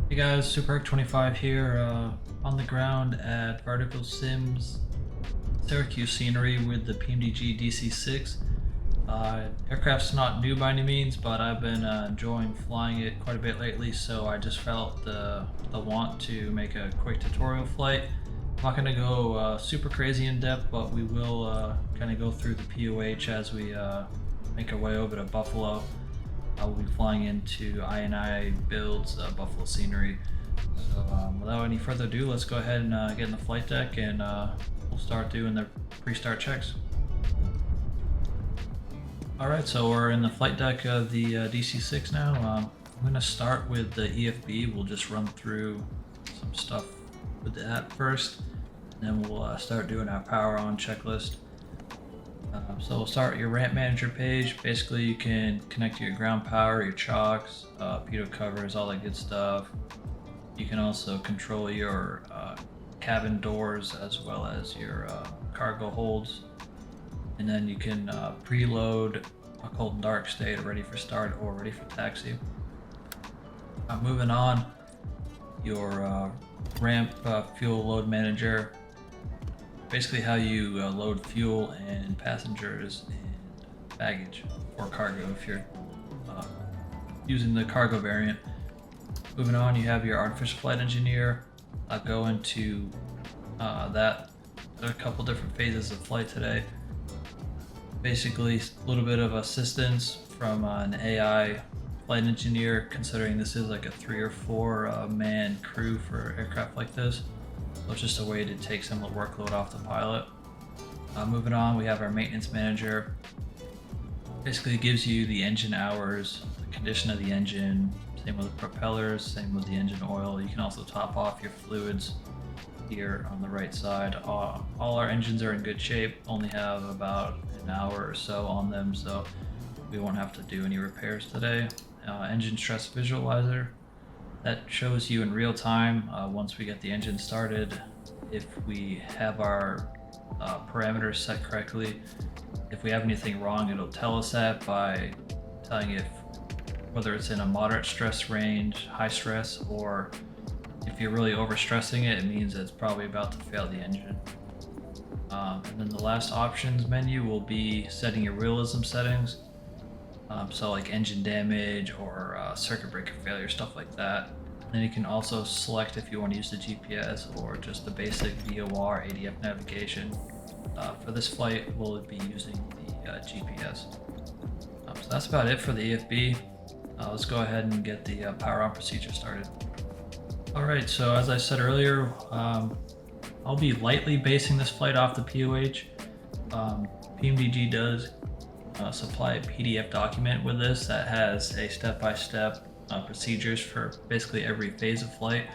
Hey guys, SuperArc25 here, on the ground at Vertical Sims Syracuse scenery with the PMDG DC6. Aircraft's not new by any means, but I've been enjoying flying it quite a bit lately, so I just felt the want to make a quick tutorial flight. I'm not going to go super crazy in depth, but we will kind of go through the POH as we make our way over to Buffalo. We'll be flying into I Builds Buffalo scenery. So without any further ado, let's go ahead and get in the flight deck, and we'll start doing the pre-start checks. Alright, so we're in the flight deck of the DC6 now. I'm going to start with the EFB. We'll just run through some stuff with that first, and then we'll start doing our power on checklist. So we'll start with your ramp manager page. Basically, you can connect to your ground power, your chocks, pitot covers, all that good stuff. You can also control your cabin doors as well as your cargo holds. And then you can preload a cold and dark state, ready for start or ready for taxi. Moving on, your ramp fuel load manager. Basically how you load fuel and passengers and baggage or cargo if you're using the cargo variant. Moving on, you have your artificial flight engineer. I'll go into that. There are a couple different phases of flight today. Basically a little bit of assistance from an AI flight engineer, considering this is like a 3 or 4 man crew for aircraft like this. So it's just a way to take some of the workload off the pilot. Moving on, we have our maintenance manager. Basically it gives you the engine hours, the condition of the engine, same with the propellers, same with the engine oil. You can also top off your fluids here on the right side. All our engines are in good shape, only have about an hour or so on them, so we won't have to do any repairs today. Engine stress visualizer. That shows you in real time, once we get the engine started, if we have our parameters set correctly. If we have anything wrong, it'll tell us that by telling if whether it's in a moderate stress range, high stress, or if you're really overstressing it, it means it's probably about to fail the engine. And then the last options menu will be setting your realism settings. So like engine damage or circuit breaker failure, stuff like that. And then you can also select if you want to use the GPS or just the basic VOR ADF navigation. For this flight, we'll be using the GPS. So that's about it for the EFB. Let's go ahead and get the power on procedure started. Alright, so as I said earlier, I'll be lightly basing this flight off the POH. PMDG does supply a PDF document with this that has a step-by-step procedures for basically every phase of flight.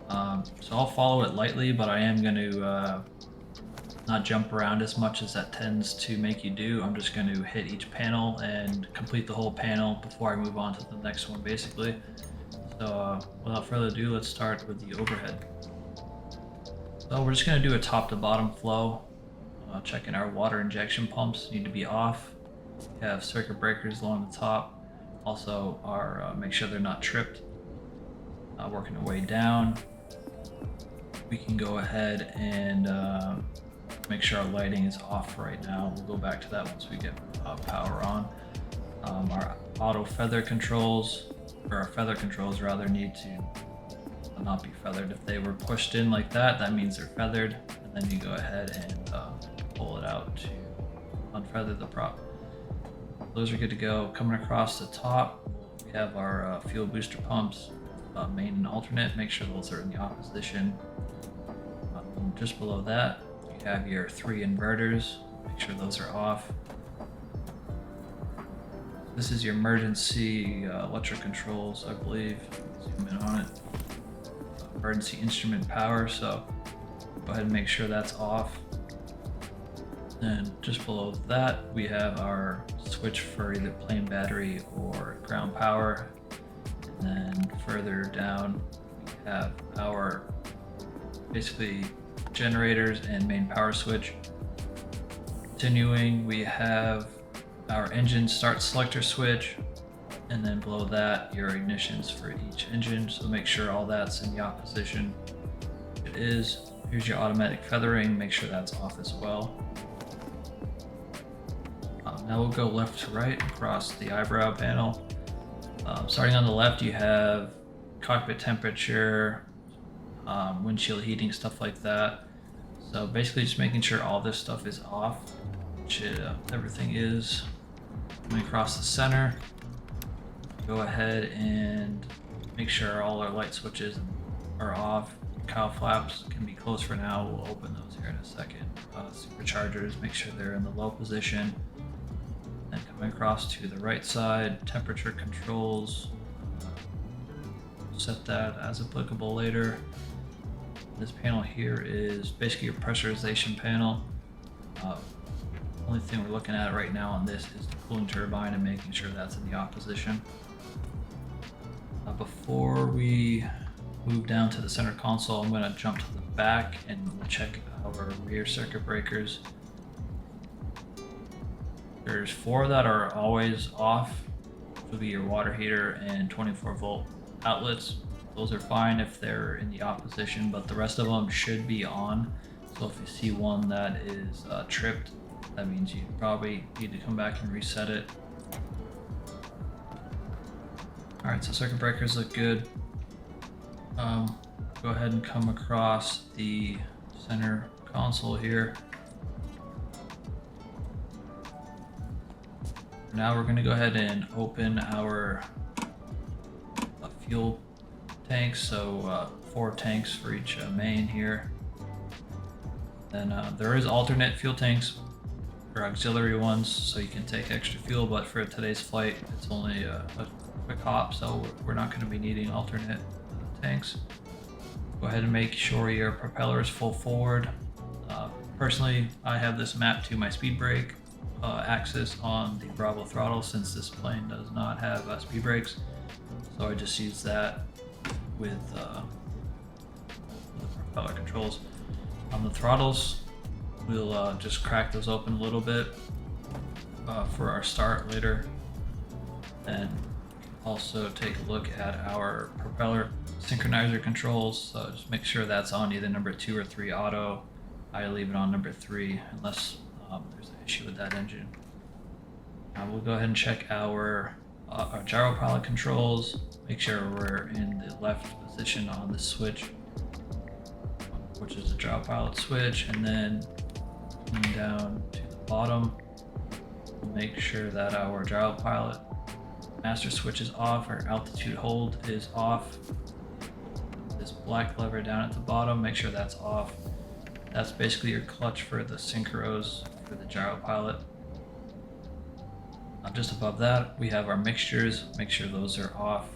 So I'll follow it lightly, but I am going to not jump around as much as that tends to make you do. I'm just going to hit each panel and complete the whole panel before I move on to the next one, basically. So without further ado, let's start with the overhead. So we're just going to do a top to bottom flow. Checking our water injection pumps need to be off. We have circuit breakers along the top. Also make sure they're not tripped. Working our way down, we can go ahead and make sure our lighting is off right now. We'll go back to that once we get power on. Our auto feather controls, or our feather controls rather, need to not be feathered. If they were pushed in like that, that means they're feathered, and then you go ahead and pull it out to unfeather the prop. Those are good to go. Coming across the top, we have our fuel booster pumps, main and alternate. Make sure those are in the opposition. Just below that, you have your 3 inverters. Make sure those are off. This is your emergency electric controls, I believe. Zoom in on it. Emergency instrument power, so go ahead and make sure that's off. And just below that, we have our switch for either plane battery or ground power. And then further down, we have our basically generators and main power switch. Continuing, we have our engine start selector switch, and then below that your ignitions for each engine, so make sure all that's in the off position. It is. Here's your automatic feathering, make sure that's off as well. Now we'll go left to right across the eyebrow panel. Starting on the left, you have cockpit temperature, windshield heating, stuff like that. So basically just making sure all this stuff is off, which everything is. Coming across the center, go ahead and make sure all our light switches are off. Cowl flaps can be closed for now, we'll open those here in a second. Superchargers, make sure they're in the low position. Then coming across to the right side, temperature controls, set that as applicable later. This panel here is basically your pressurization panel. Only thing we're looking at right now on this is the cooling turbine and making sure that's in the off position. Before we move down to the center console, I'm going to jump to the back and check our rear circuit breakers. There's 4 that are always off, which will be your water heater and 24-volt outlets. Those are fine if they're in the off position, but the rest of them should be on. So if you see one that is tripped, that means you probably need to come back and reset it. Alright, so circuit breakers look good. Go ahead and come across the center console here. Now we're going to go ahead and open our fuel tanks, so 4 tanks for each main here. Then there is alternate fuel tanks or auxiliary ones, so you can take extra fuel, but for today's flight it's only a quick hop, so we're not going to be needing alternate tanks. Go ahead and make sure your propeller is full forward. Personally, I have this mapped to my speed brake axis on the Bravo throttle, since this plane does not have speed brakes, so I just use that with the propeller controls. On the throttles, we'll just crack those open a little bit for our start later, and also take a look at our propeller synchronizer controls. So just make sure that's on either number 2 or 3 auto. I leave it on number 3 unless there's an issue with that engine. Now we'll go ahead and check our gyro pilot controls. Make sure we're in the left position on the switch, which is the gyro pilot switch, and then coming down to the bottom, make sure that our gyro pilot master switch is off, our altitude hold is off. This black lever down at the bottom, make sure that's off. That's basically your clutch for the synchros for the gyro pilot. Just above that, we have our mixtures. Make sure those are off.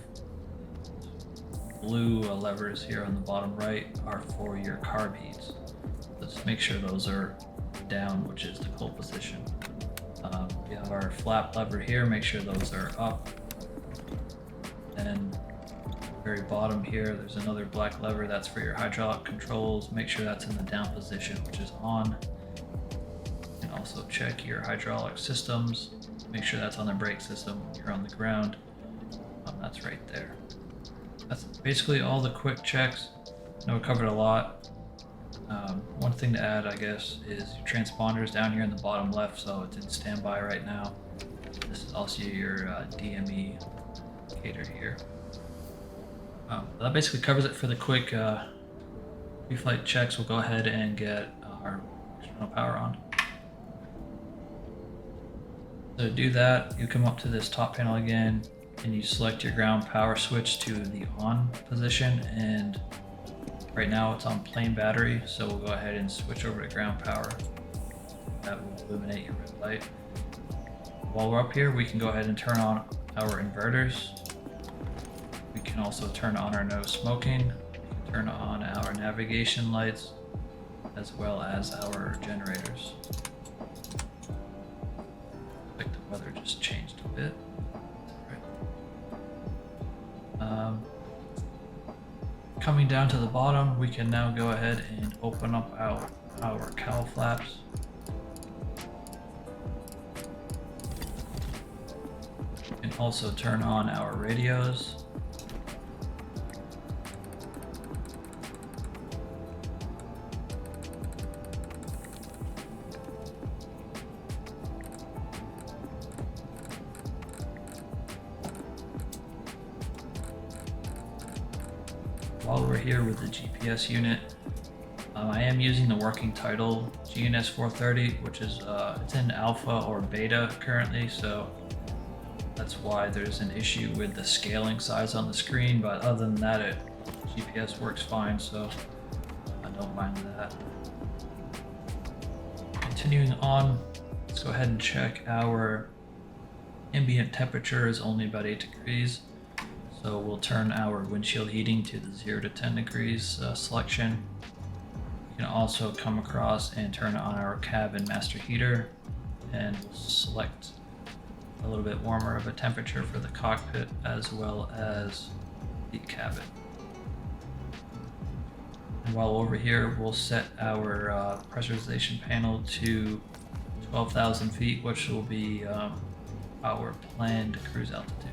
Blue levers here on the bottom right are for your carb heats. Let's make sure those are down, which is the cold position. We have our flap lever here. Make sure those are up. And very bottom here, there's another black lever that's for your hydraulic controls. Make sure that's in the down position, which is on. And also check your hydraulic systems. Make sure that's on the brake system when you're on the ground. That's right there. That's basically all the quick checks. I know we covered a lot. One thing to add, I guess, is your transponders down here in the bottom left, so it's in standby right now. This is also your DME indicator here. That basically covers it for the quick pre-flight checks. We'll go ahead and get our external power on. So to do that, you come up to this top panel again, and you select your ground power switch to the on position, and right now it's on plain battery, so we'll go ahead and switch over to ground power. That will illuminate your red light. While we're up here, we can go ahead and turn on our inverters. We can also turn on our no smoking. We can turn on our navigation lights, as well as our generators. Like the weather just changed a bit. Coming down to the bottom, we can now go ahead and open up our cowl flaps. You can also turn on our radios. While we're here with the GPS unit, I am using the working title GNS 430, which is it's in alpha or beta currently, so that's why there's an issue with the scaling size on the screen. But other than that, GPS works fine, so I don't mind that. Continuing on, let's go ahead and check our ambient temperature is only about 8 degrees. So we'll turn our windshield heating to the 0 to 10 degrees selection. You can also come across and turn on our cabin master heater, and we'll select a little bit warmer of a temperature for the cockpit as well as the cabin. And while over here, we'll set our pressurization panel to 12,000 feet, which will be our planned cruise altitude.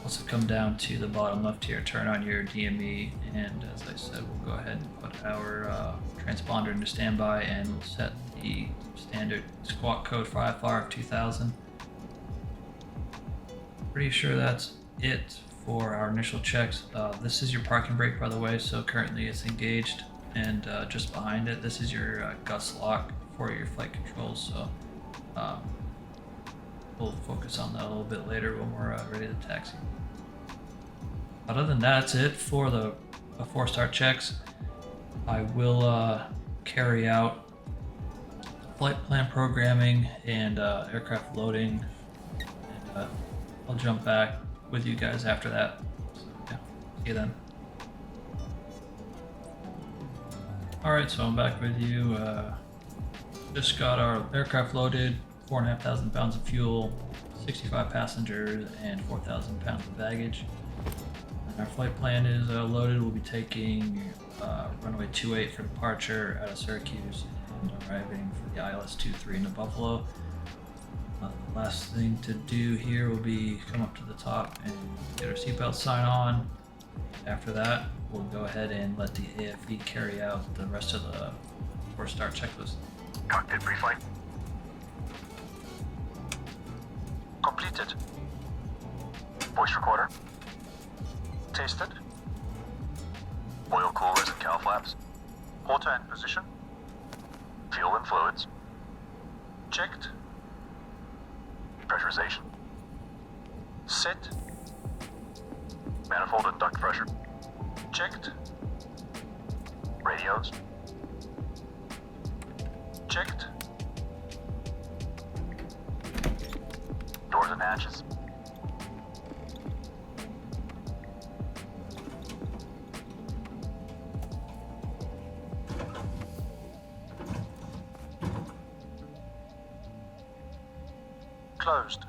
Also come down to the bottom left here, turn on your DME, and as I said, we'll go ahead and put our transponder into standby, and we'll set the standard squawk code for IFR of 2000. Pretty sure that's it for our initial checks. This is your parking brake, by the way, so currently it's engaged, and just behind it, this is your gust lock for your flight controls, so we'll focus on that a little bit later when we're ready to taxi. Other than that, that's it for the 4-star checks. I will carry out flight plan programming and aircraft loading, and I'll jump back with you guys after that. So, yeah, see you then. Alright, so I'm back with you. Just got our aircraft loaded, 4,500 pounds of fuel, 65 passengers, and 4,000 pounds of baggage. And our flight plan is loaded. We'll be taking runway 28 for departure out of Syracuse and arriving for the ILS 23 into Buffalo. The last thing to do here will be come up to the top and get our seatbelt sign on. After that, we'll go ahead and let the AFE carry out the rest of the 4-star checklist. Cockpit pre-flight completed. Voice recorder tasted. Oil coolers and cowl flaps. Auto in position. Fuel and fluids checked. Pressurization set. Manifold and duct pressure checked. Radios checked. Doors and hatches closed.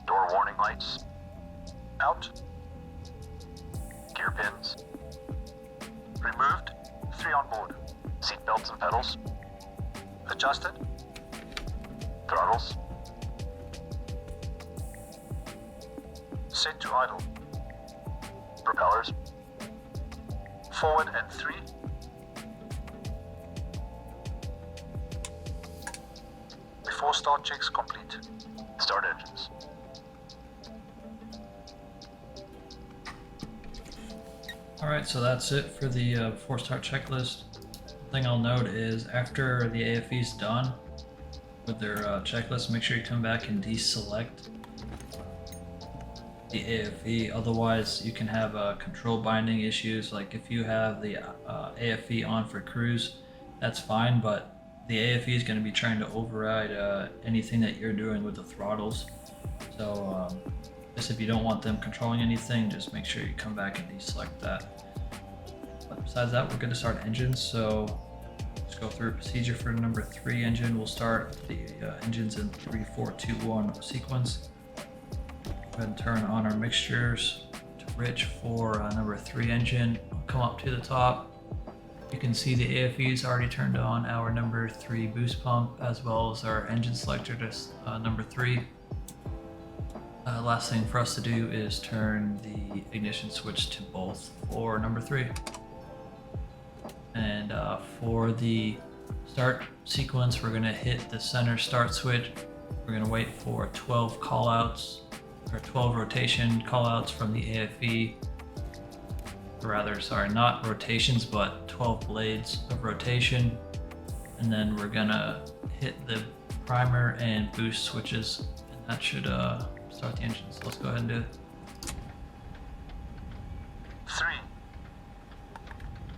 Door warning lights out. Gear pins removed. 3 on board. Seat belts and pedals adjusted. Throttles set to idle. Propellers forward and 3. Before start checks complete. Start engines. Alright, so that's it for the 4-star checklist. Thing I'll note is after the AFE is done with their checklist, make sure you come back and deselect the AFE. Otherwise, you can have control binding issues. Like if you have the AFE on for cruise, that's fine, but the AFE is going to be trying to override anything that you're doing with the throttles. So just if you don't want them controlling anything, just make sure you come back and deselect that. But besides that, we're going to start engines. So let's go through a procedure for number 3 engine. We'll start the engines in 3, 4, 2, 1 sequence. Go ahead and turn on our mixtures to rich for number 3 engine. come up to the top. You can see the AFE's already turned on our number 3 boost pump, as well as our engine selector to number 3. Last thing for us to do is turn the ignition switch to both for number 3. And for the start sequence, we're going to hit the center start switch. We're going to wait for 12 callouts, or 12 rotation callouts from the AFE. Or rather, sorry, not rotations, but 12 blades of rotation. And then we're going to hit the primer and boost switches, and that should start the engine. So let's go ahead and do it. 3,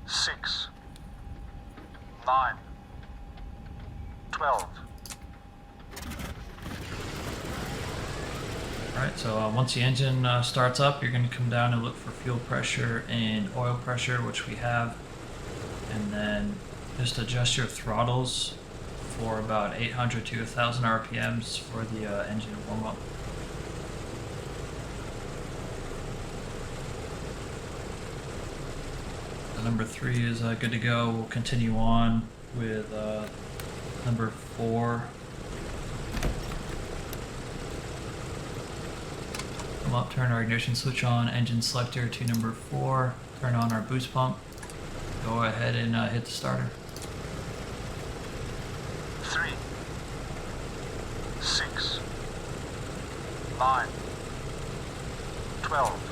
6, 9, 12. Alright, so once the engine starts up, you're going to come down and look for fuel pressure and oil pressure, which we have. And then just adjust your throttles for about 800 to 1000 RPMs for the engine warm-up. Number 3 is good to go. We'll continue on with number 4. Come up, turn our ignition switch on, engine selector to number 4, turn on our boost pump. Go ahead and hit the starter. 3, 6, 9, 12.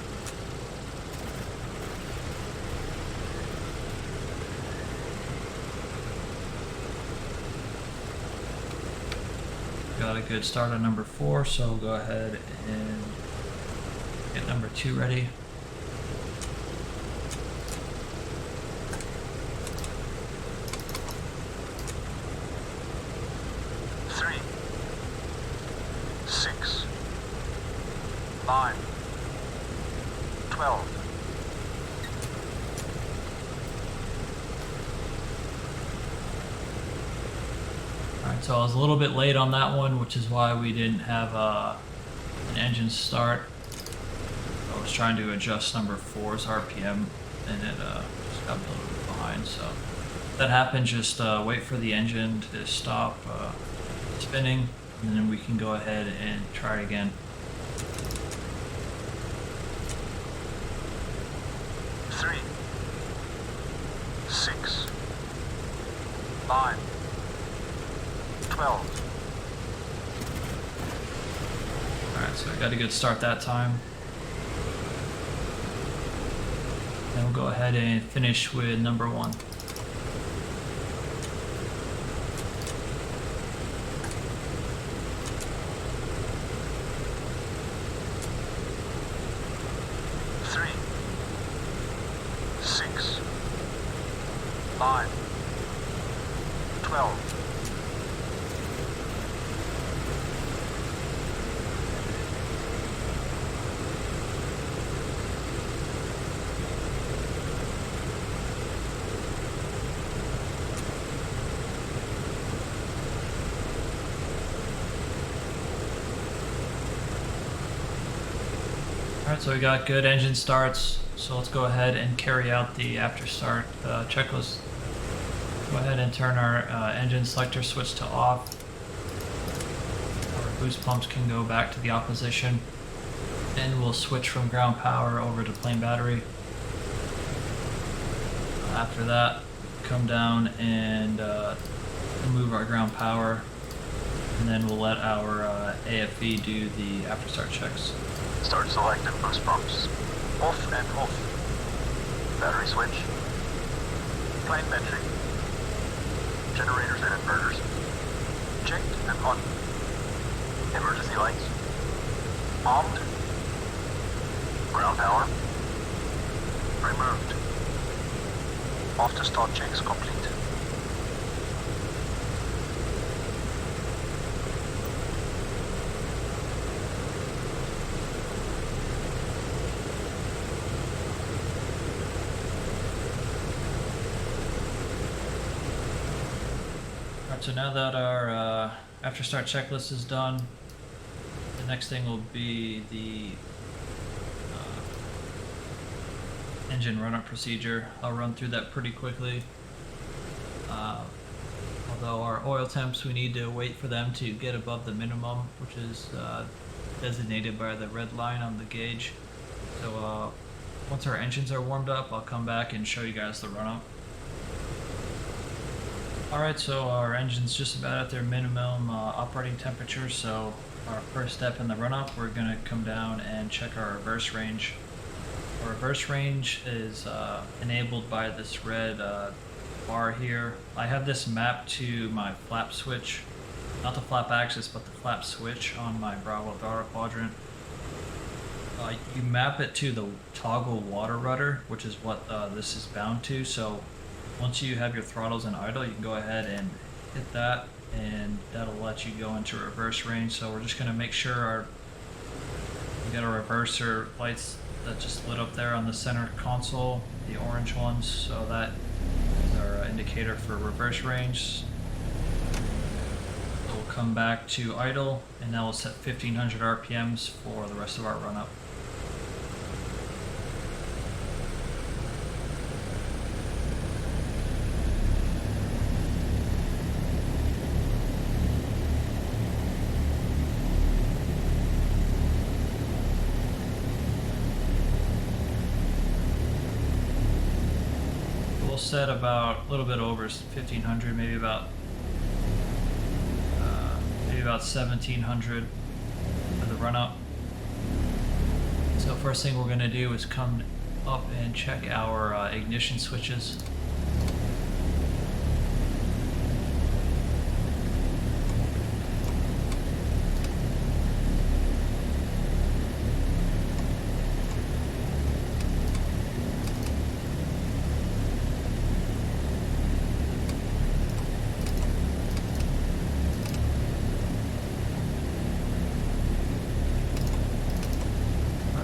Got a good start on number 4, so go ahead and get number 2 ready. Three, 6, 9, 12. Alright, so I was a little bit late on that one, which is why we didn't have an engine start. I was trying to adjust number 4's RPM, and it just got me a little bit behind. So if that happens, just wait for the engine to stop spinning, and then we can go ahead and try it again. 3, 6, 9, 12. Alright, so I got a good start that time. Then we'll go ahead and finish with number 1. Three, 6, 9, 12. Alright, so we got good engine starts, so let's go ahead and carry out the after start checklist. Go ahead and turn our engine selector switch to off. Our boost pumps can go back to the opposition, and we'll switch from ground power over to plain battery. After that, come down and remove our ground power, and then we'll let our AFE do the after start checks. Start selected boost pumps. Off and off. Battery switch. Plain metric. Generators and inverters. Checked and on. Emergency lights. Armed. Ground power. Removed. After start checks complete. So now that our after start checklist is done, the next thing will be the engine run-up procedure. I'll run through that pretty quickly. Although our oil temps, we need to wait for them to get above the minimum, which is designated by the red line on the gauge. So once our engines are warmed up, I'll come back and show you guys the run-up. Alright, so our engine's just about at their minimum operating temperature, so our first step in the run-up, we're going to come down and check our reverse range. Our reverse range is enabled by this red bar here. I have this mapped to my flap switch, not the flap axis, but the flap switch on my Bravo throttle quadrant. You map it to the toggle water rudder, which is what this is bound to. So once you have your throttles in idle, you can go ahead and hit that, and that'll let you go into reverse range. So we're just going to make sure we got our reverser lights that just lit up there on the center console, the orange ones, so that is our indicator for reverse range. So we'll come back to idle, and that will set 1500 RPMs for the rest of our run-up. Set about a little bit over 1500, maybe about 1700 for the run up. So first thing we're going to do is come up and check our ignition switches.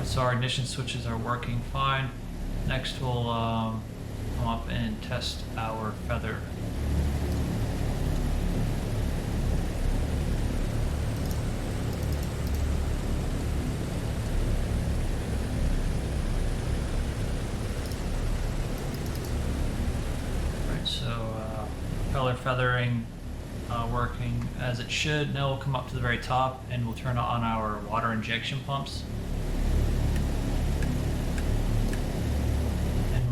So our ignition switches are working fine. Next we'll come up and test our feather. Alright, so propeller feathering working as it should. Now we'll come up to the very top and we'll turn on our water injection pumps.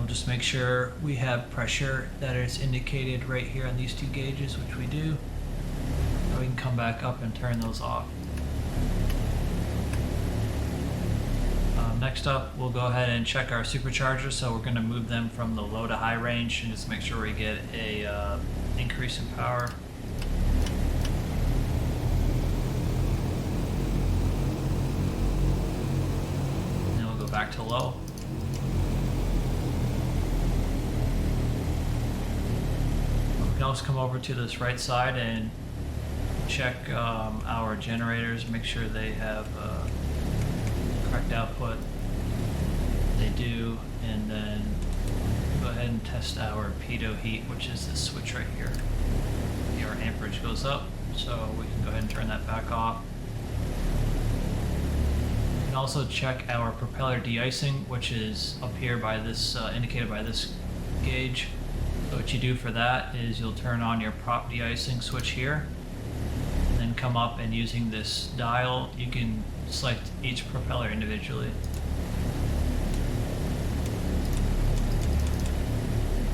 Just make sure we have pressure that is indicated right here on these two gauges, which we do. So we can come back up and turn those off. Next up, we'll go ahead and check our superchargers. So we're going to move them from the low to high range and just make sure we get a increase in power. And then we'll go back to low. We can also come over to this right side and check our generators, make sure they have correct output. They do, and then go ahead and test our pitot heat, which is this switch right here. Our amperage goes up, so we can go ahead and turn that back off. We can also check our propeller de-icing, which is up here by this, indicated by this gauge. So what you do for that is you'll turn on your prop de-icing switch here, and then come up and using this dial, you can select each propeller individually.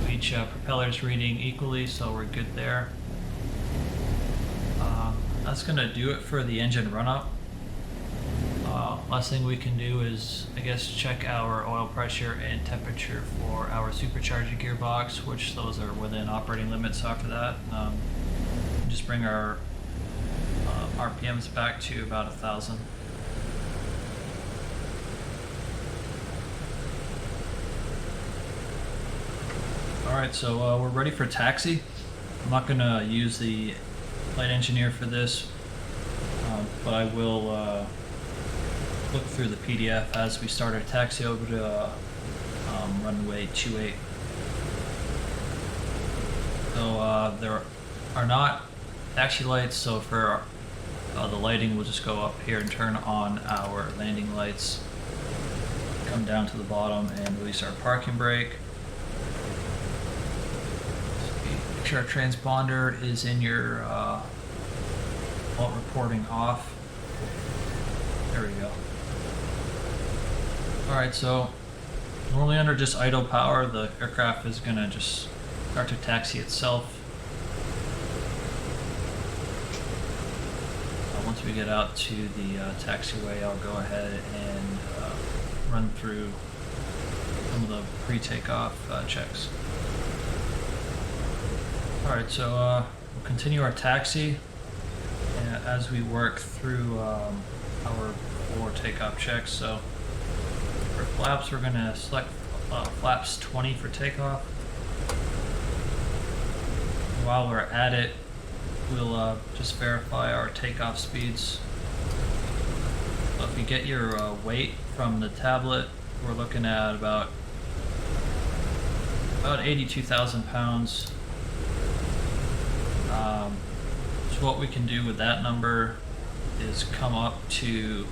Each propeller is reading equally, so we're good there. That's going to do it for the engine run-up. Last thing we can do is, I guess, check our oil pressure and temperature for our supercharger gearbox, which those are within operating limits after that. Just bring our RPMs back to about 1,000. Alright, so we're ready for taxi. I'm not going to use the flight engineer for this, but I will look through the PDF as we start our taxi over to runway 28. So there are not taxi lights, so for the lighting we'll just go up here and turn on our landing lights. Come come down to the bottom and release our parking brake. Make sure our transponder is in your alt reporting off. There we go. Alright, so normally under just idle power, the aircraft is going to just start to taxi itself. Once we get out to the taxiway, I'll go ahead and run through some of the pre-takeoff checks. Alright, so we'll continue our taxi as we work through our 4 takeoff checks. So for flaps, we're going to select flaps 20 for takeoff. While we're at it, we'll just verify our takeoff speeds. So if you get your weight from the tablet, we're looking at about 82,000 pounds. So what we can do with that number is come up to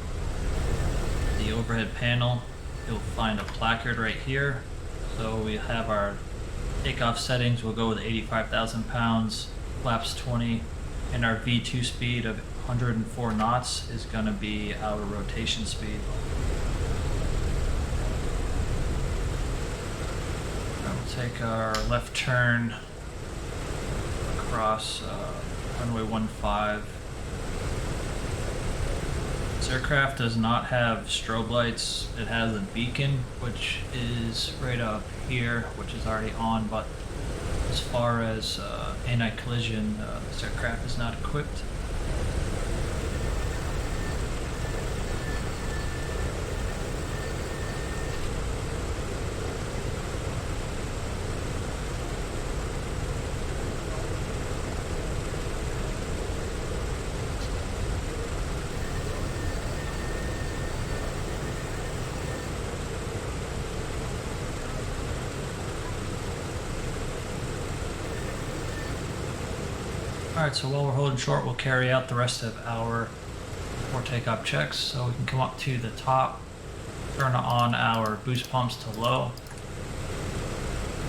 the overhead panel. You'll find a placard right here. So we have our takeoff settings. We'll go with 85,000 pounds, flaps 20, and our V2 speed of 104 knots is going to be our rotation speed. We'll take our left turn across runway 15. This aircraft does not have strobe lights. It has a beacon, which is right up here, which is already on, but as far as anti-collision, this aircraft is not equipped. Alright, so while we're holding short, we'll carry out the rest of our 4 takeoff checks. So we can come up to the top, turn on our boost pumps to low.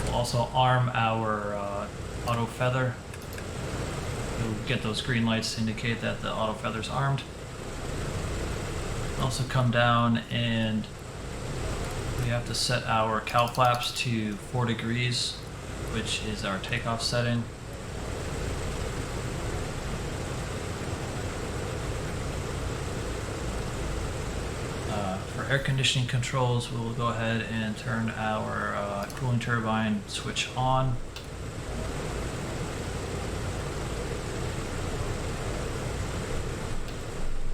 We'll also arm our auto feather. You'll get those green lights to indicate that the auto feather's armed. Also come down and we have to set our cowl flaps to 4 degrees, which is our takeoff setting. For air conditioning controls, we will go ahead and turn our cooling turbine switch on.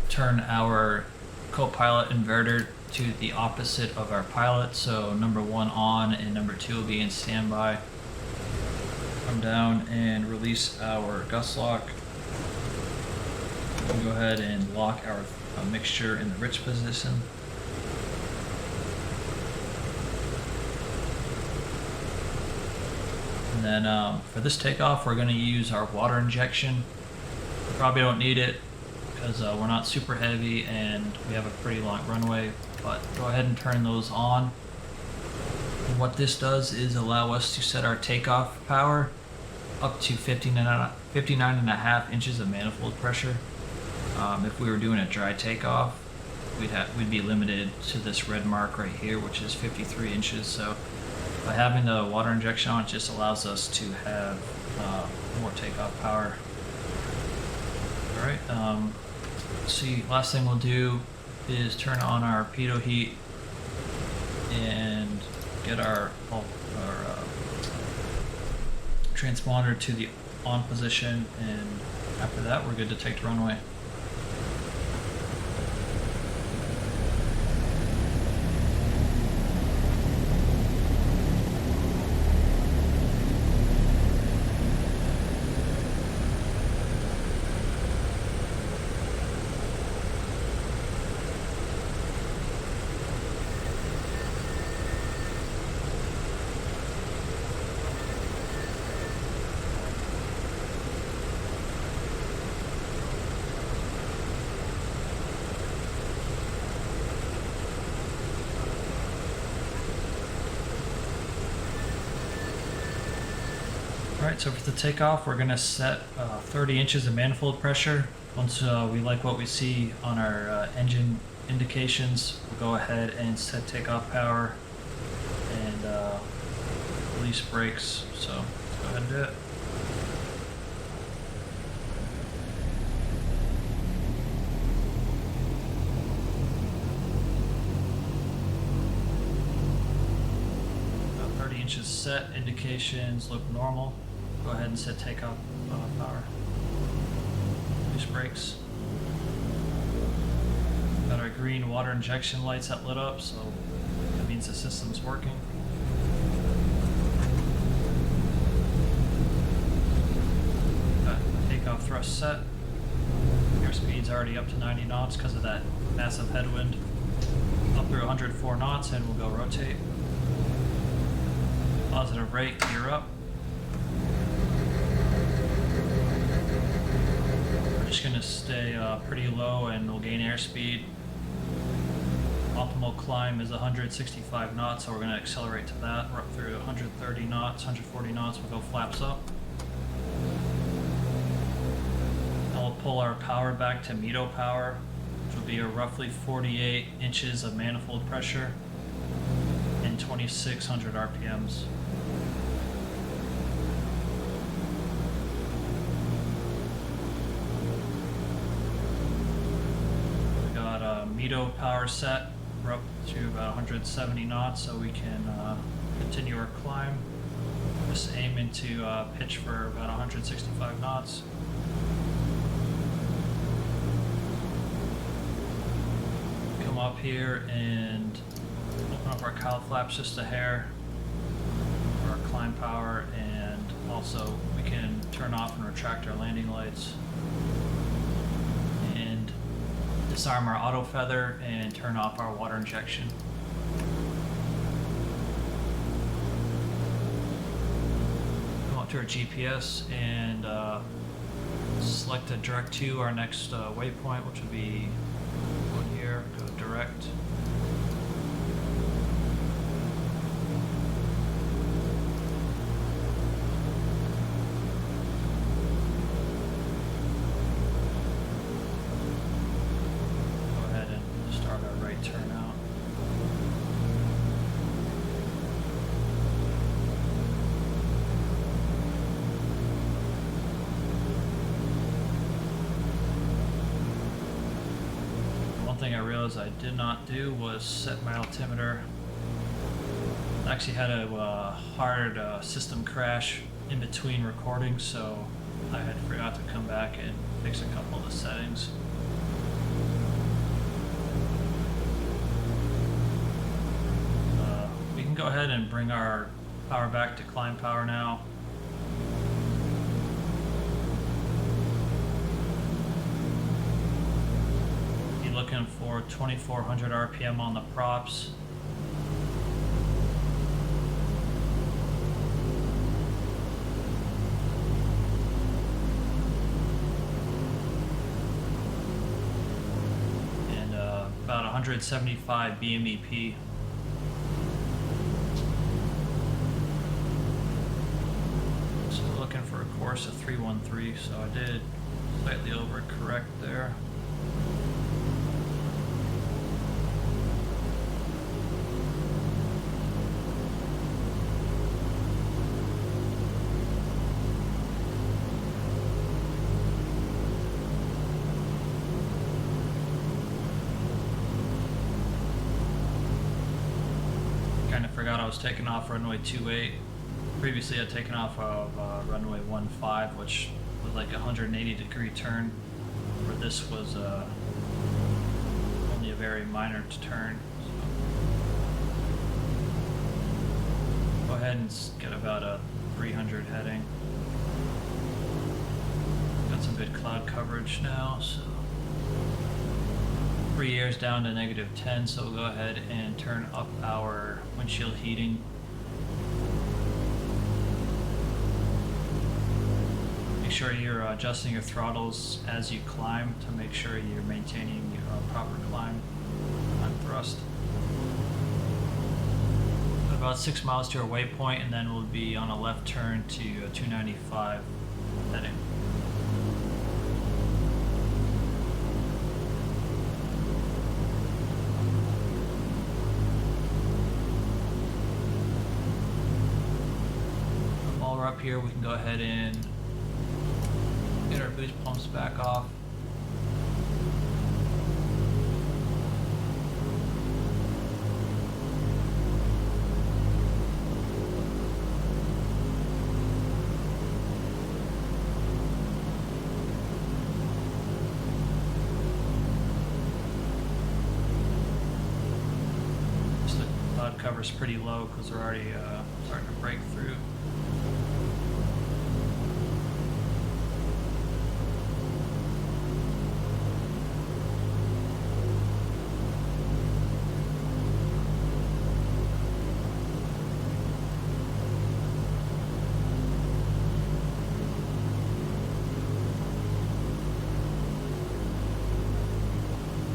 Turn our co-pilot inverter to the opposite of our pilot, so number 1 on and number 2 will be in standby. Come down and release our gust lock. We'll go ahead and lock our mixture in the rich position. And then for this takeoff, we're going to use our water injection. We probably don't need it because we're not super heavy and we have a pretty long runway, but go ahead and turn those on. And what this does is allow us to set our takeoff power up to 59.5 inches of manifold pressure. If we were doing a dry takeoff, we'd be limited to this red mark right here, which is 53 inches. So by having the water injection on, it just allows us to have more takeoff power. Alright, see, last thing we'll do is turn on our pitot heat and get our transponder to the on position, and after that we're good to take the runway. Alright, so for the takeoff, we're going to set 30 inches of manifold pressure. Once we like what we see on our engine indications, we'll go ahead and set takeoff power and release brakes. So let's go ahead and do it. About 30 inches set, indications look normal. Go ahead and set takeoff power. Release brakes. Got our green water injection lights that lit up, so that means the system's working. Got takeoff thrust set. Airspeed's already up to 90 knots because of that massive headwind. Up through 104 knots and we'll go rotate. Positive rate, gear up. We're just going to stay pretty low and we'll gain airspeed. Optimal climb is 165 knots, so we're going to accelerate to that. We're up through 130 knots, 140 knots, we'll go flaps up. Now we'll pull our power back to METO power, which will be a roughly 48 inches of manifold pressure and 2,600 RPMs. We got a METO power set. We're up to about 170 knots, so we can continue our climb. Just aiming to pitch for about 165 knots. Come up here and open up our cowl flaps just a hair for our climb power, and also we can turn off and retract our landing lights. And disarm our auto feather and turn off our water injection. Go up to our GPS and select a direct to our next waypoint, which would be one here. Go direct. Turnout. One thing I realized I did not do was set my altimeter. I actually had a hard system crash in between recordings, so I had forgot to come back and fix a couple of the settings. Go ahead and bring our power back to climb power now. Be looking for 2,400 RPM on the props. And about 175 BMEP. For a course of 313, so I did slightly overcorrect there. Kind of forgot I was taking off runway 28. Previously I'd taken off of runway 15, which was like a 180-degree turn, where this was only a very minor turn. So go ahead and get about a 300 heading. Got some good cloud coverage now, so 3 years down to -10, so we'll go ahead and turn up our windshield heating. Make sure you're adjusting your throttles as you climb to make sure you're maintaining your proper climb thrust. Go about 6 miles to our waypoint, and then we'll be on a left turn to 295 heading. While we're up here, we can go ahead and get our boost pumps back off. Cover's pretty low because we're already starting to break through.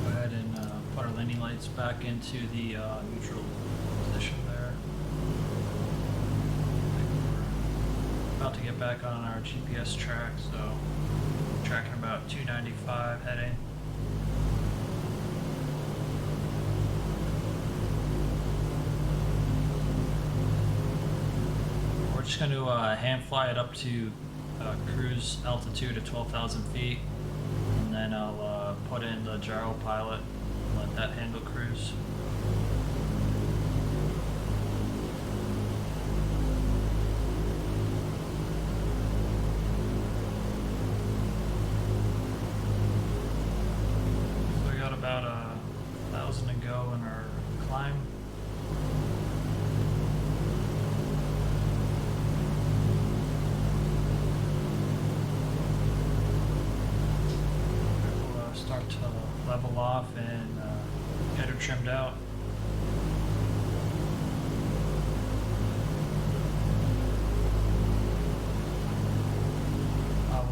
Go ahead and put our landing lights back into the neutral position there. About to get back on our GPS track, so tracking about 295 heading. We're just going to hand fly it up to cruise altitude at 12,000 feet, and then I'll put in the gyro pilot and let that handle cruise. About 1,000 to go in our climb. We'll start to level off and get her trimmed out.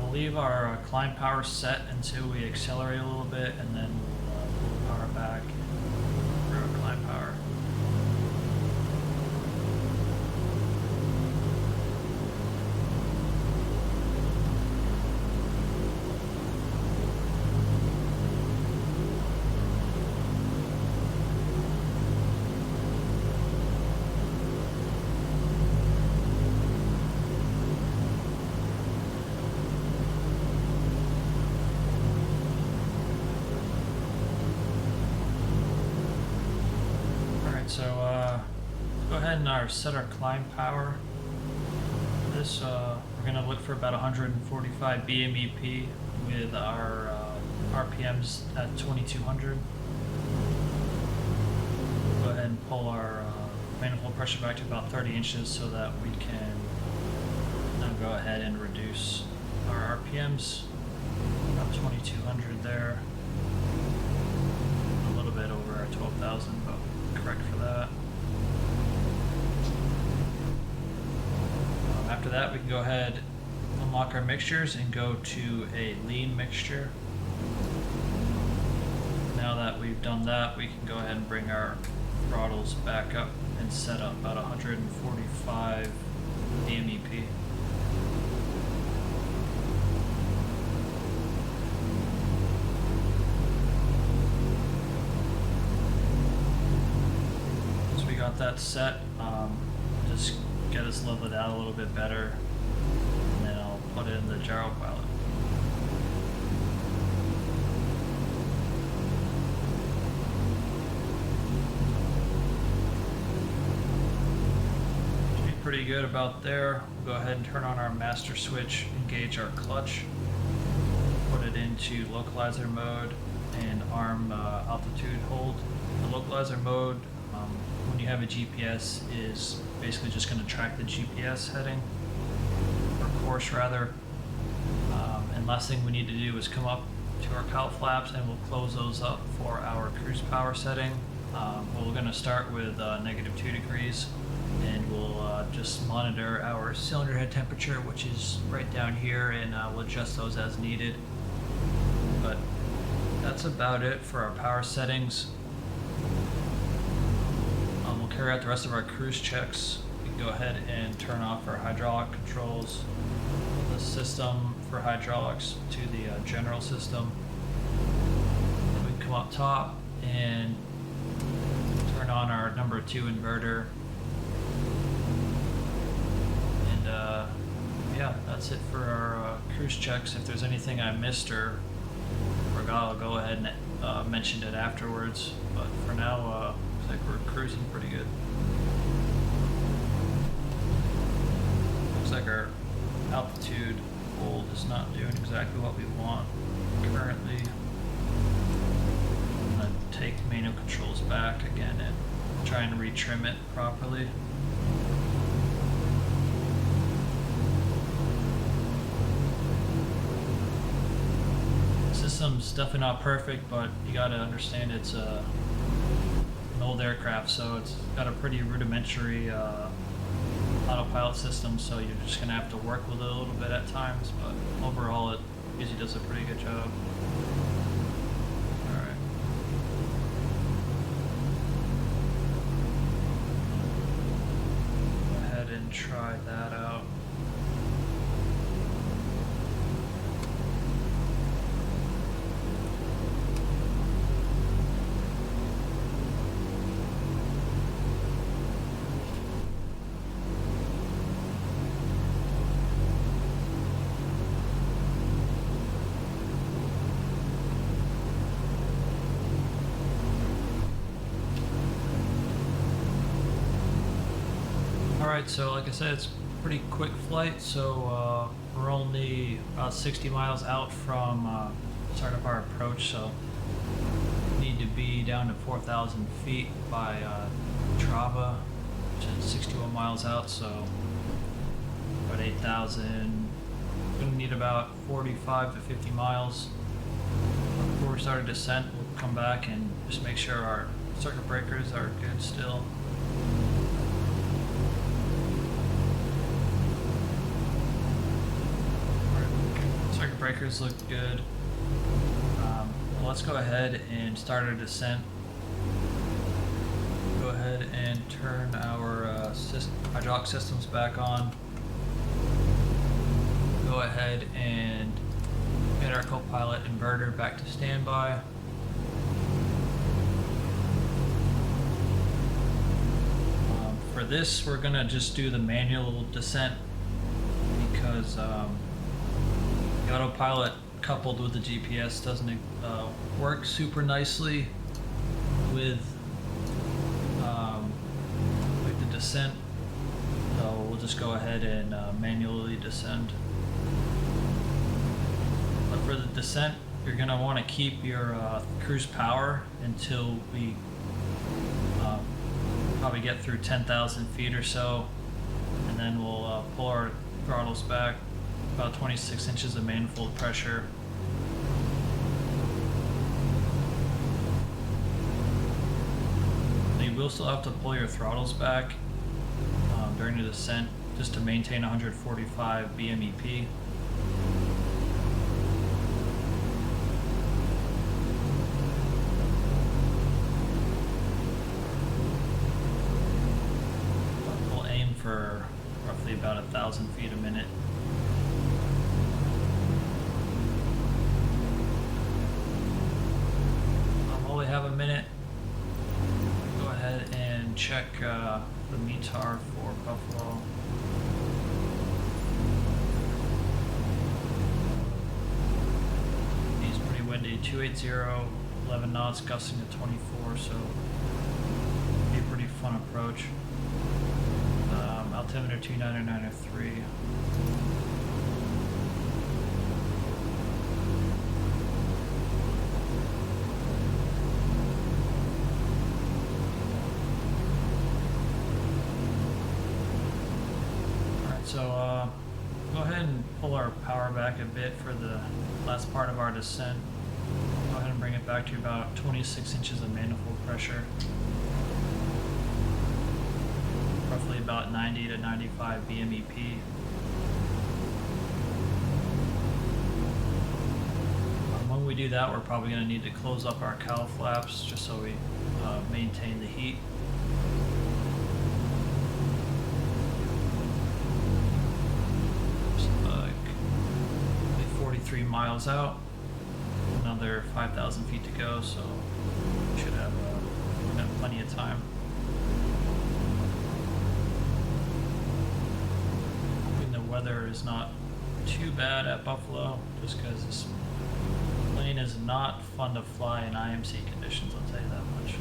We'll leave our climb power set until we accelerate a little bit, and then power back for our climb power. So go ahead and set our climb power. This we're going to look for about 145 BMEP with our RPMs at 2200. Go ahead and pull our manifold pressure back to about 30 inches so that we can now go ahead and reduce our RPMs. About 2200 there. A little bit over our 12,000, but correct for that. After that, we can go ahead, unlock our mixtures, and go to a lean mixture. Now that we've done that, we can go ahead and bring our throttles back up and set up about 145 DMEP. Got that set, just get us leveled out a little bit better, and then I'll put in the gyro pilot. Should be pretty good about there. We'll go ahead and turn on our master switch, engage our clutch, put it into localizer mode, and arm altitude hold. The localizer mode, when you have a GPS, is basically just going to track the GPS heading, or course rather. And last thing we need to do is come up to our cowl flaps, and we'll close those up for our cruise power setting. We're going to start with -2 degrees, and we'll just monitor our cylinder head temperature, which is right down here, and we'll adjust those as needed. But that's about it for our power settings. We'll carry out the rest of our cruise checks, we can go ahead and turn off our hydraulic controls, the system for hydraulics to the general system. We can come up top and turn on our number 2 inverter. And yeah, that's it for our cruise checks. If there's anything I missed or forgot, I'll go ahead and mention it afterwards. But for now, looks like we're cruising pretty good. Looks like our altitude hold is not doing exactly what we want currently. I'm going to take manual controls back again and try and retrim it properly. System's definitely not perfect, but you got to understand it's an old aircraft, so it's got a pretty rudimentary autopilot system, so you're just gonna have to work with it a little bit at times, but overall it usually does a pretty good job. Alright. Go ahead and try that out. Alright, so like I said, it's a pretty quick flight, so we're only about 60 miles out from start of our approach, so we need to be down to 4,000 feet by Trava, which is 61 miles out, so about 8,000. We're going to need about 45 to 50 miles. Before we start a descent, we'll come back and just make sure our circuit breakers are good still. Circuit breakers look good. Let's go ahead and start our descent. Go ahead and turn our hydraulic systems back on. Go ahead and get our co-pilot inverter back to standby. For this, we're gonna just do the manual descent because the autopilot coupled with the GPS doesn't work super nicely with the descent, so we'll just go ahead and manually descend. But for the descent, you're going to want to keep your cruise power until we probably get through 10,000 feet or so, and then we'll pull our throttles back about 26 inches of manifold pressure. You will still have to pull your throttles back during the descent just to maintain 145 BMEP. We'll aim for roughly about 1,000 feet a minute. We have a minute. Go ahead and check the METAR for Buffalo. It's pretty windy, 280, 11 knots, gusting to 24, so be a pretty fun approach. Altimeter 29903. So go ahead and pull our power back a bit for the last part of our descent. Go ahead and bring it back to about 26 inches of manifold pressure. Roughly about 90 to 95 BMEP. When we do that, we're probably going to need to close up our cowl flaps just so we maintain the heat. 23 miles out. Another 5,000 feet to go, so we should have plenty of time. Hoping the weather is not too bad at Buffalo, just because this plane is not fun to fly in IMC conditions, I'll tell you that much.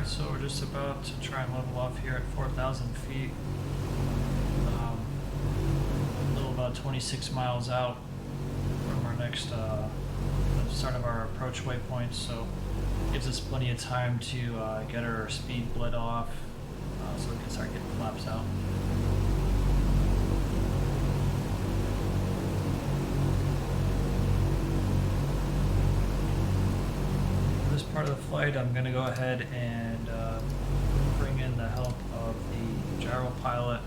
So we're just about to try and level off here at 4,000 feet. A little about 26 miles out from our next, the start of our approach waypoint, so gives us plenty of time to get our speed bled off, so we can start getting flaps out. Part of the flight, I'm going to go ahead and bring in the help of the gyro pilot.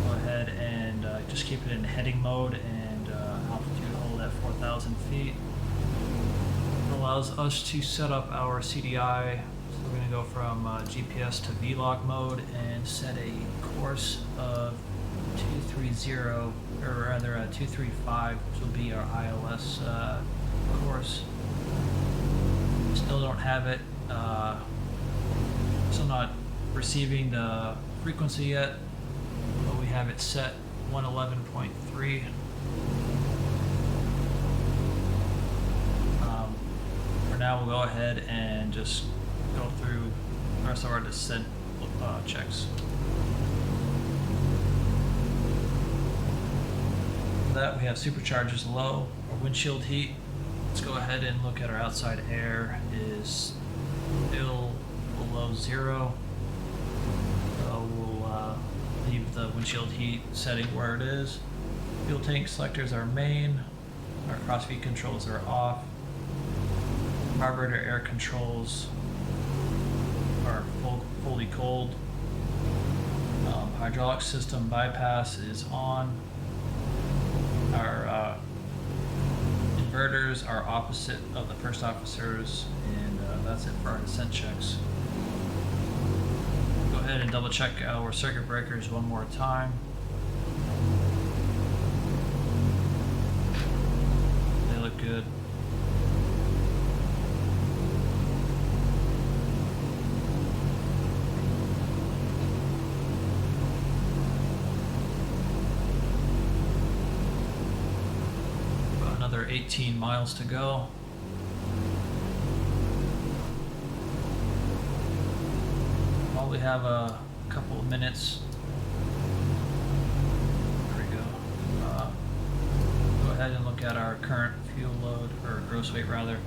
Go ahead and just keep it in heading mode and altitude hold at 4,000 feet. It allows us to set up our CDI. So we're going to go from GPS to VLOG mode and set a course of 230, or rather 235, which will be our ILS course. Still don't have it, still not receiving the frequency yet, but we have it set 111.3. For now, we'll go ahead and just go through the rest of our descent checks. For that, we have superchargers low, our windshield heat. Let's go ahead and look at our outside air is still below zero. So we'll leave the windshield heat setting where it is. Fuel tank selectors are main. Our cross feed controls are off. Carburetor air controls are fully cold. Hydraulic system bypass is on. Our inverters are opposite of the first officers, and that's it for our descent checks. Go ahead and double check our circuit breakers one more time. They look good. Another 18 miles to go. While we have a couple of minutes, there we go. Go ahead and look at our current fuel load, or gross weight rather.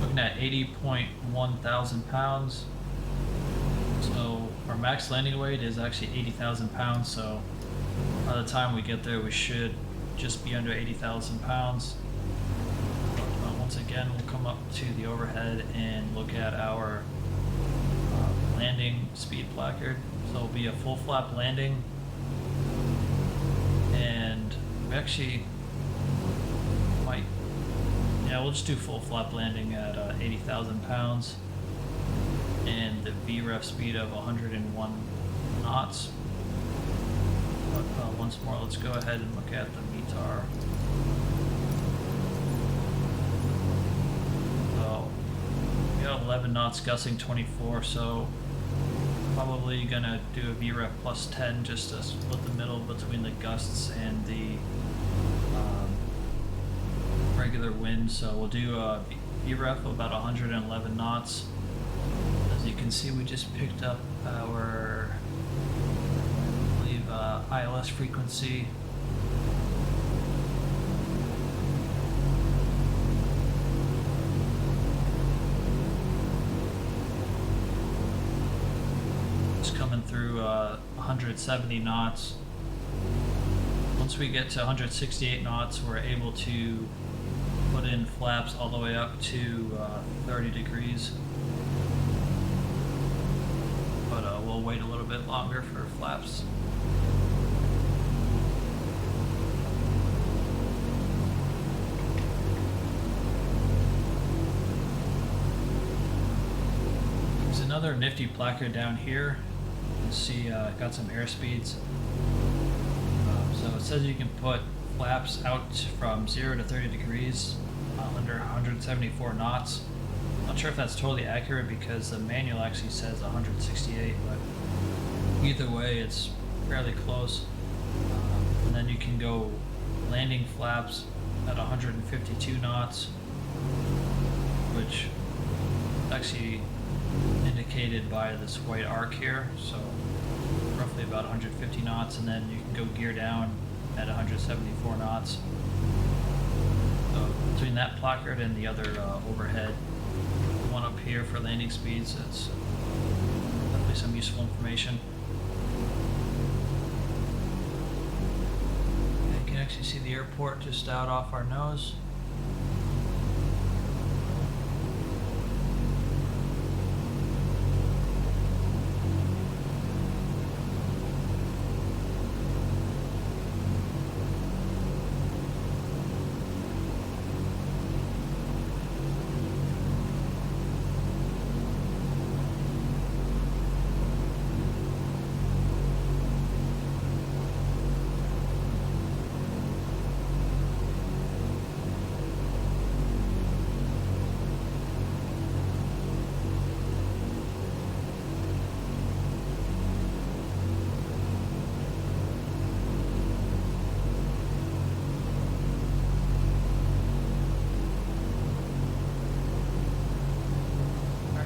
Looking at 80.1 thousand pounds. So our max landing weight is actually 80,000 pounds. So by the time we get there, we should just be under 80,000 pounds. Once again, we'll come up to the overhead and look at our landing speed placard. So it'll be a full flap landing, and we actually might, yeah, we'll just do full flap landing at 80,000 pounds and the VREF speed of 101 knots. But once more, let's go ahead and look at the METAR. So we got 11 knots, gusting 24, so probably gonna do a VREF plus 10 just to split the middle between the gusts and the regular wind. So we'll do a VREF of about 111 knots. As you can see, we just picked up our, I believe, ILS frequency. It's coming through 170 knots. Once we get to 168 knots, we're able to put in flaps all the way up to 30 degrees. But we'll wait a little bit longer for flaps. There's another nifty placard down here. You can see got some airspeeds. So it says you can put flaps out from 0 to 30 degrees under 174 knots. Not sure if that's totally accurate because the manual actually says 168, but either way it's fairly close. And then you can go landing flaps at 152 knots, which is actually indicated by this white arc here, so roughly about 150 knots, and then you can go gear down at 174 knots. So between that placard and the other overhead, the one up here for landing speeds, it's definitely some useful information. You can actually see the airport just out off our nose.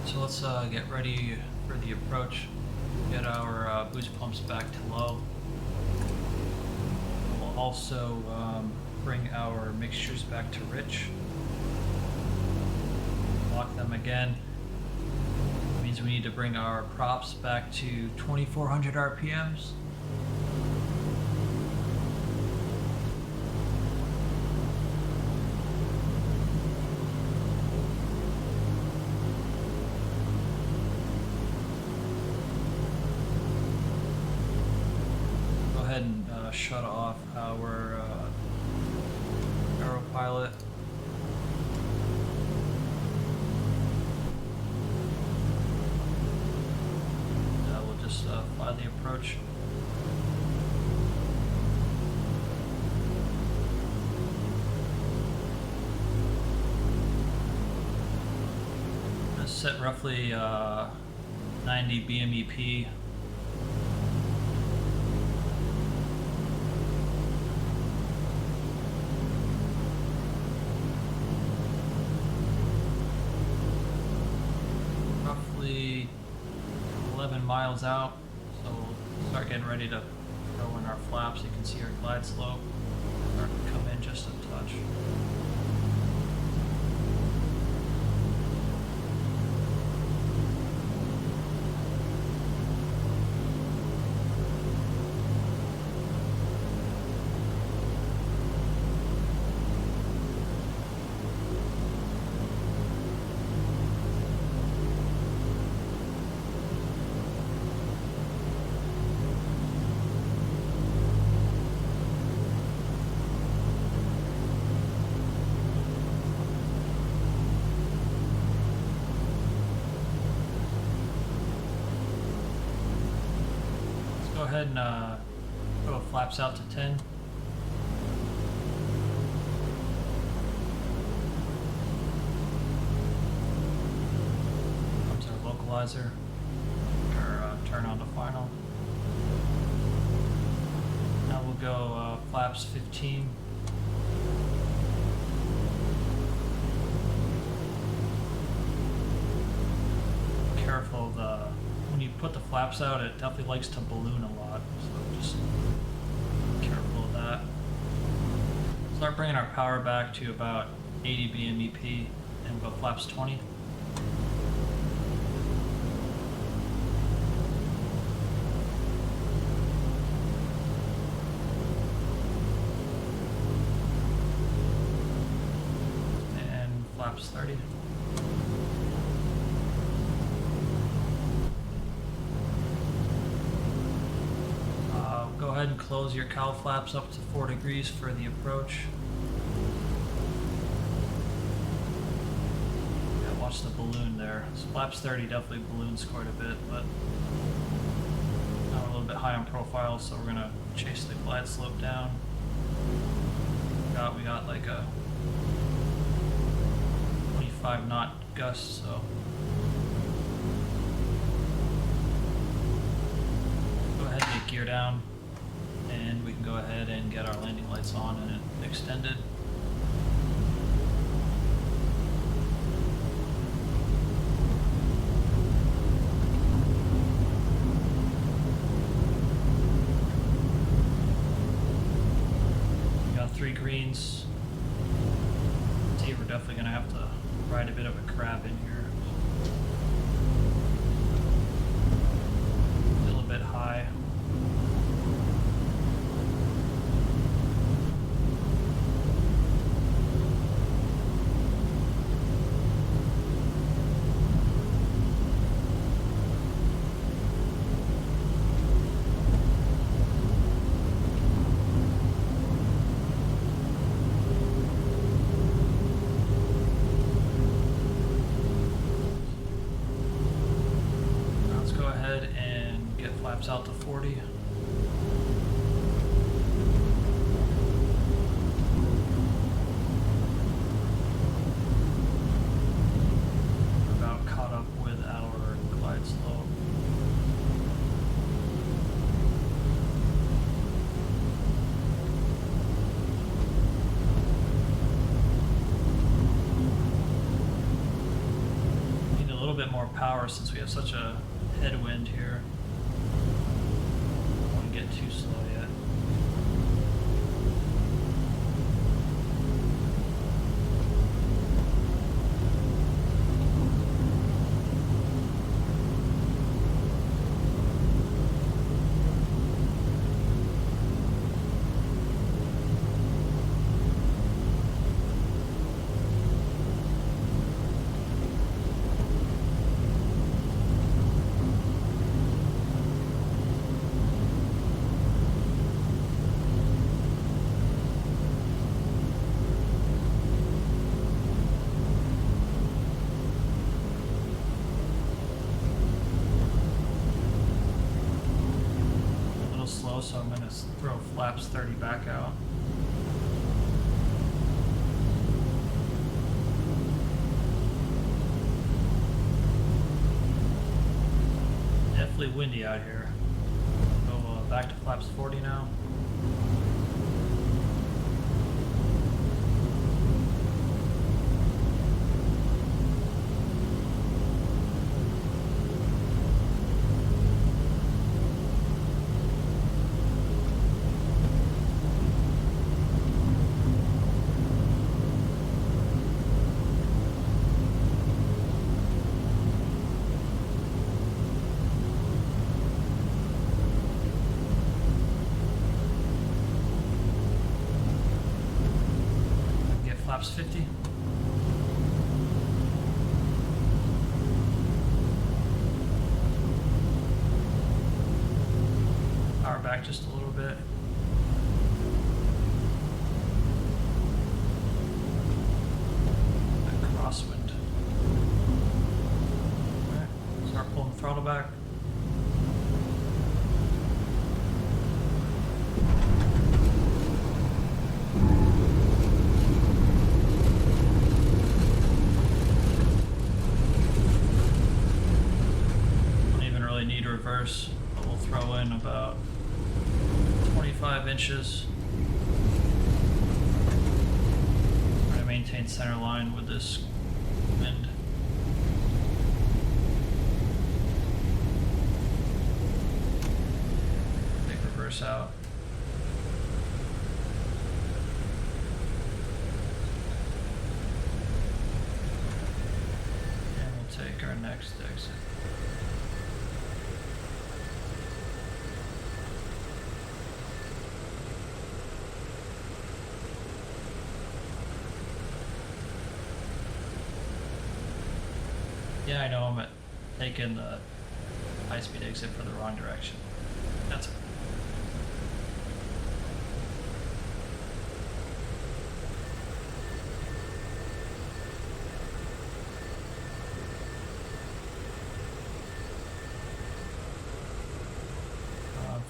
So let's get ready for the approach. Get our boost pumps back to low. We'll also bring our mixtures back to rich. Lock them again. It means we need to bring our props back to 2400 RPMs. Shut off our aeropilot. We'll just fly the approach. Set roughly 90 BMEP. Roughly 11 miles out, so we'll start getting ready to throw in our flaps. You can see our glide slope start to come in just a touch. ahead and throw flaps out to 10. Comes our localizer. Turn on to final. Now we'll go flaps 15. Careful, when you put the flaps out, it definitely likes to balloon a lot, so just be careful of that. Start bringing our power back to about 80 BMEP and go flaps 20. And flaps 30. Go ahead and close your cowl flaps up to 4 degrees for the approach. Yeah, watch the balloon there. So flaps 30 definitely balloons quite a bit, but now we're a little bit high on profile, so we're gonna chase the glide slope down. We got like a 25 knot gust, so go ahead and get gear down. And we can go ahead and get our landing lights on and extended. We got 3 greens. See, we're definitely gonna have to ride a bit of a crab in here. Still a bit high. Out to 40. We're about caught up with our glide slope. Need a little bit more power since we have such a headwind here. Too slow yet. So I'm going to throw flaps 30 back out. Definitely windy out here. Go back to flaps 40 now. Flaps 50. Power back just a little bit. That crosswind. Okay. Start pulling the throttle back. about 25 inches. Try to maintain center line with this wind. Take reverse out. And we'll take our next exit. Yeah, I know I'm taking the high-speed exit for the wrong direction. That's it.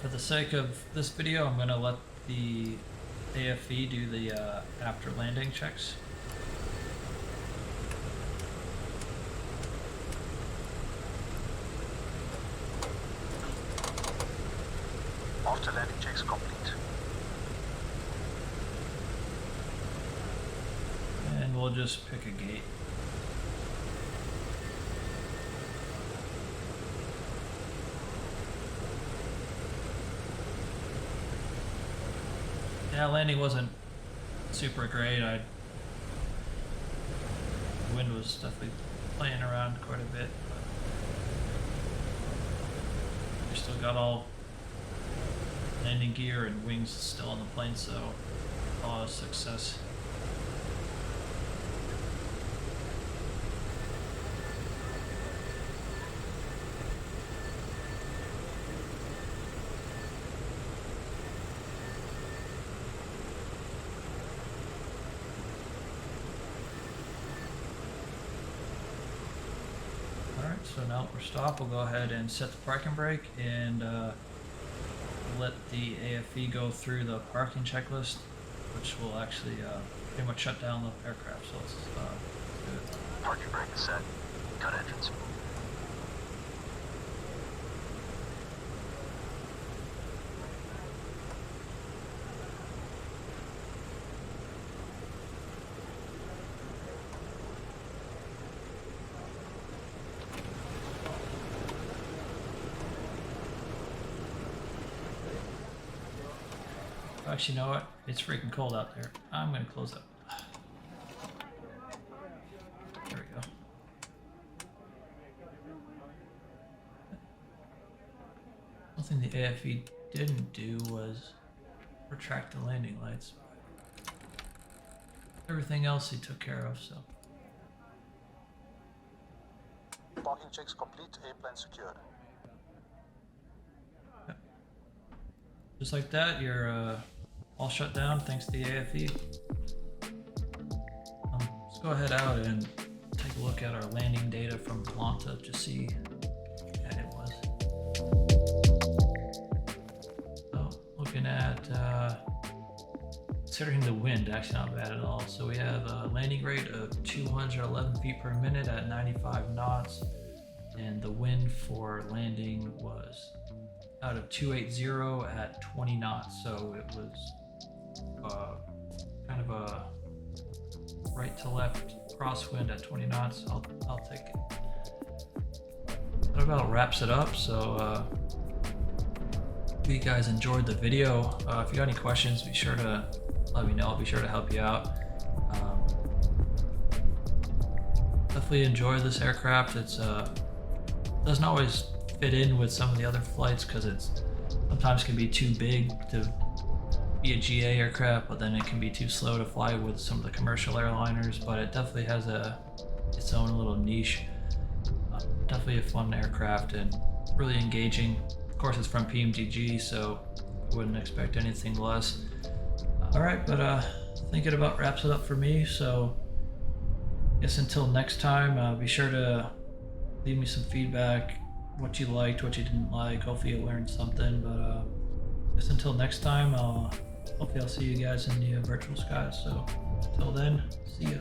For the sake of this video, I'm going to let the AFV do the after landing checks. After landing checks complete. And we'll just pick a gate. Yeah, landing wasn't super great. The wind was definitely playing around quite a bit. But we still got all landing gear and wings still on the plane, so all a success. Alright, so now that we're stopped, we'll go ahead and set the parking brake and let the AFV go through the parking checklist, which will actually pretty much shut down the aircraft. So let's do it. Parking brake is set. Cut entrance. Actually, you know what? It's freaking cold out there. I'm gonna close up. There we go. One thing the AFV didn't do was retract the landing lights. Everything else he took care of, so. Parking checks complete. Airplane secured. Just like that, you're all shut down thanks to the AFE. Let's go ahead out and take a look at our landing data from Atlanta to see how it was. So looking at, considering the wind, actually not bad at all. So we have a landing rate of 211 feet per minute at 95 knots. And the wind for landing was out of 280 at 20 knots, so it was kind of a right to left crosswind at 20 knots. I'll take it. That about wraps it up. So if you guys enjoyed the video, if you got any questions, be sure to let me know. I'll be sure to help you out. Definitely enjoy this aircraft. It's doesn't always fit in with some of the other flights because it's sometimes can be too big to be a GA aircraft, but then it can be too slow to fly with some of the commercial airliners. But it definitely has its own little niche. Definitely a fun aircraft and really engaging. Of course, it's from PMDG, so wouldn't expect anything less. All right, but I think it about wraps it up for me. So I guess until next time, be sure to leave me some feedback, what you liked, what you didn't like. Hopefully you learned something, but just until next time, hopefully I'll see you guys in the virtual skies. So until then, see ya.